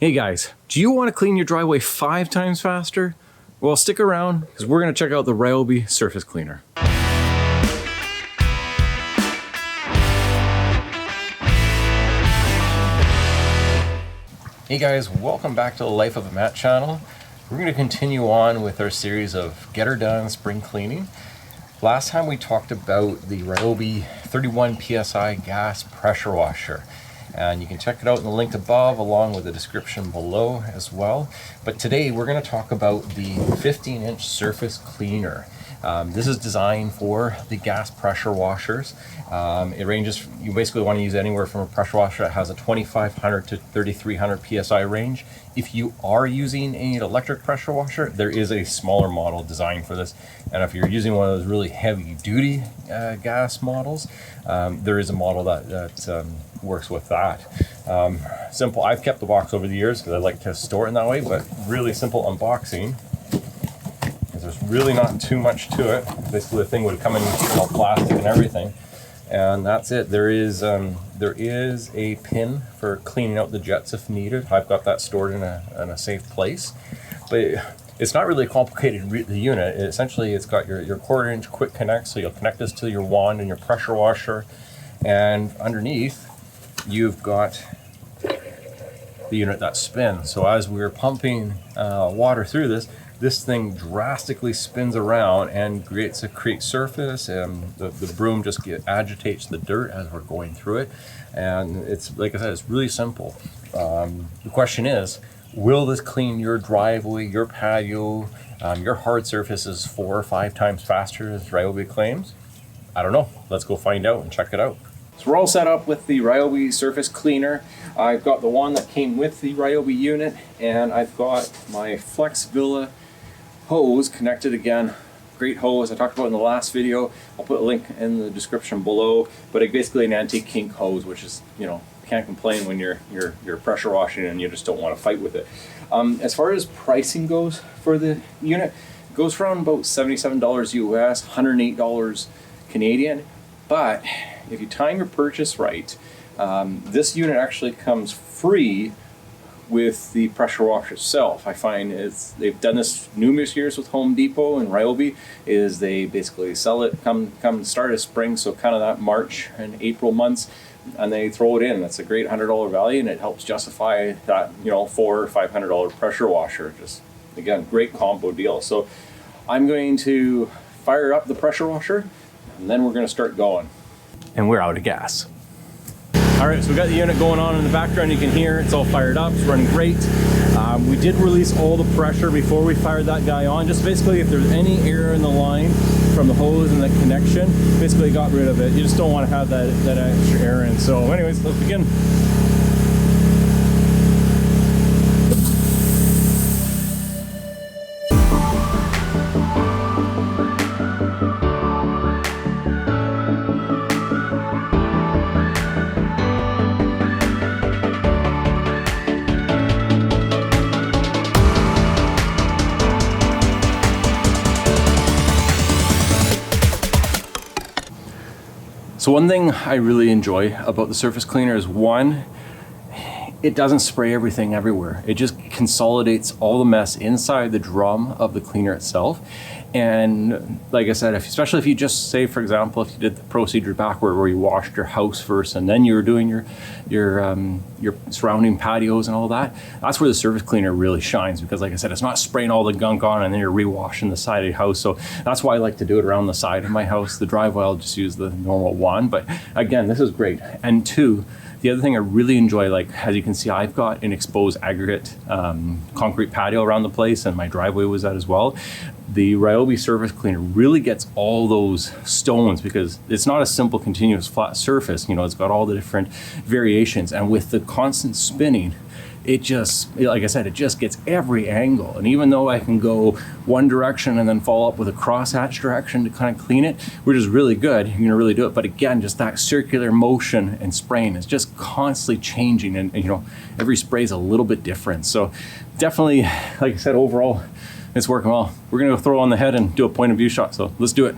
Hey guys, do you want to clean your driveway 5 times faster? Well, stick around because we're going to check out the Ryobi Surface Cleaner. Hey guys, welcome back to the Life of a Matt channel. We're going to continue on with our series of Get Her Done spring cleaning. Last time we talked about the Ryobi 31 PSI gas pressure washer. And you can check it out in the link above along with the description below as well. But today we're going to talk about the 15-inch surface cleaner. This is designed for the gas pressure washers. It ranges, you basically want to use anywhere from a pressure washer that has a 2500 to 3300 PSI range. If you are using an electric pressure washer, there is a smaller model designed for this. And if you're using one of those really heavy duty gas models, there is a model that works with that. Simple, I've kept the box over the years because I like to store it in that way, but really simple unboxing. There's really not too much to it. Basically the thing would come in all plastic and everything. And that's it. There is a pin for cleaning out the jets if needed. I've got that stored in a safe place. But it's not really a complicated unit. Essentially, it's got your 1/4-inch quick connect, so you'll connect this to your wand and your pressure washer. And underneath, you've got the unit that spins. So as we're pumping water through this thing drastically spins around and creates a create surface, and the broom just agitates the dirt as we're going through it. And it's, like I said, it's really simple. The question is, will this clean your driveway, your patio, your hard surfaces 4 or 5 times faster as Ryobi claims? I don't know. Let's go find out and check it out. So we're all set up with the Ryobi Surface Cleaner. I've got the one that came with the Ryobi unit, and I've got my Flex Villa hose connected again. Great hose I talked about in the last video. I'll put a link in the description below. But it's basically an anti-kink hose, which is, you know, can't complain when you're pressure washing and you just don't want to fight with it. As far as pricing goes for the unit, it goes for around about $77 US, $108 Canadian. But if you time your purchase right, this unit actually comes free with the pressure washer itself. I find they've done this numerous years with Home Depot and Ryobi, is they basically sell it come start of spring, so kind of that March and April months, and they throw it in. That's a great $100 value, and it helps justify that, you know, $400 or $500 pressure washer. Just, again, great combo deal. So I'm going to fire up the pressure washer, and then we're going to start going. And we're out of gas. All right, so we got the unit going on in the background. You can hear it's all fired up, it's running great. We did release all the pressure before we fired that guy on. Just basically if there's any air in the line from the hose and the connection, basically got rid of it. You just don't want to have that extra air in. So anyways, let's begin. So one thing I really enjoy about the surface cleaner is, one, it doesn't spray everything everywhere. It just consolidates all the mess inside the drum of the cleaner itself. And like I said, especially if you just say, for example, if you did the procedure backward where you washed your house first and then you were doing your surrounding patios and all that, that's where the surface cleaner really shines, because like I said, it's not spraying all the gunk on and then you're rewashing the side of your house. So that's why I like to do it around the side of my house. The driveway, I'll just use the normal one. But again, this is great. And two, the other thing I really enjoy, like as you can see, I've got an exposed aggregate concrete patio around the place, and my driveway was that as well. The Ryobi surface cleaner really gets all those stones, because it's not a simple continuous flat surface. You know, it's got all the different variations, and with the constant spinning, it just, like I said, it just gets every angle. And even though I can go one direction and then follow up with a crosshatch direction to kind of clean it, which is really good, you're gonna really do it. But again, just that circular motion and spraying is just constantly changing, and you know, every spray is a little bit different. So definitely, like I said, overall, it's working well. We're gonna go throw on the head and do a point of view shot, so let's do it.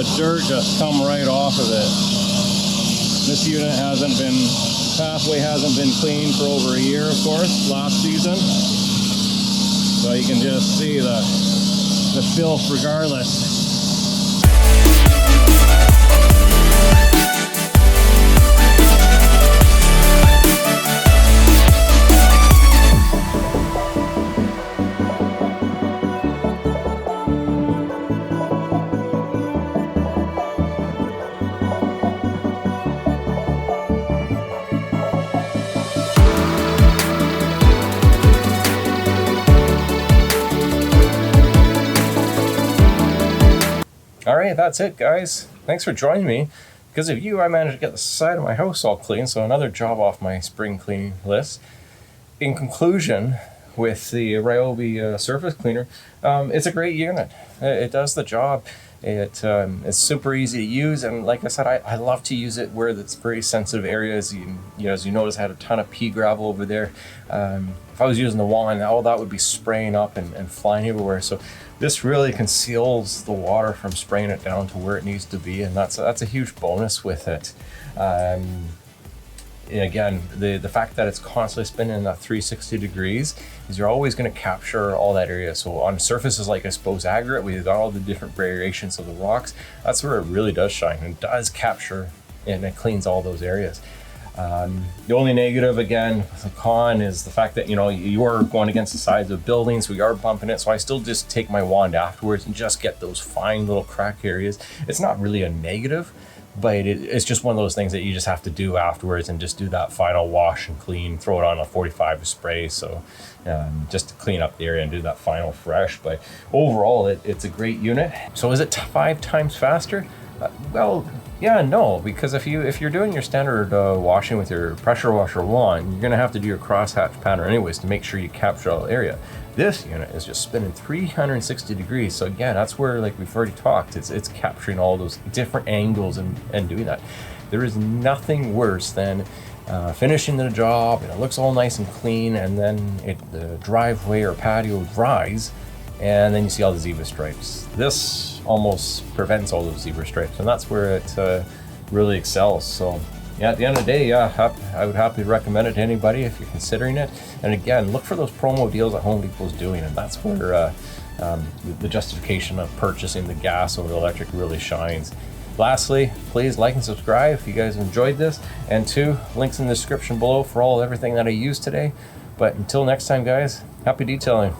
this dirt just come right off of it. This unit pathway hasn't been cleaned for over a year, of course, last season. So you can just see the filth regardless. Alright, that's it guys. Thanks for joining me. Because of you, I managed to get the side of my house all clean, so another job off my spring cleaning list. In conclusion, with the Ryobi surface cleaner, it's a great unit. It does the job. It's super easy to use, and like I said, I love to use it where it's very sensitive areas. As you notice, I had a ton of pea gravel over there. If I was using the wand, all that would be spraying up and flying everywhere. So this really conceals the water from spraying it down to where it needs to be, and that's a huge bonus with it. Again, the fact that it's constantly spinning at 360 degrees is you're always going to capture all that area. So on surfaces like, I suppose, aggregate, we've got all the different variations of the rocks. That's where it really does shine and does capture, and it cleans all those areas. The only negative, again, the con is the fact that, you are going against the sides of buildings, we are bumping it, so I still just take my wand afterwards and just get those fine little crack areas. It's not really a negative, but it's just one of those things that you just have to do afterwards and just do that final wash and clean, throw it on a 45 spray, so just to clean up the area and do that final fresh. But overall, it's a great unit. So is it 5 times faster? Well, yeah, no, because if you're doing your standard washing with your pressure washer wand, you're gonna have to do your crosshatch pattern anyways to make sure you capture all the area. This unit is just spinning 360 degrees. So again, that's where, like we've already talked, it's capturing all those different angles and doing that. There is nothing worse than finishing the job and it looks all nice and clean, and then the driveway or patio dries, and then you see all the zebra stripes. This almost prevents all those zebra stripes, and that's where it really excels. So yeah, at the end of the day, I would happily recommend it to anybody if you're considering it. And again, look for those promo deals that Home Depot's doing, and that's where the justification of purchasing the gas over the electric really shines. Lastly, please like and subscribe if you guys enjoyed this, and 2 links in the description below for everything that I used today. But until next time guys, happy detailing.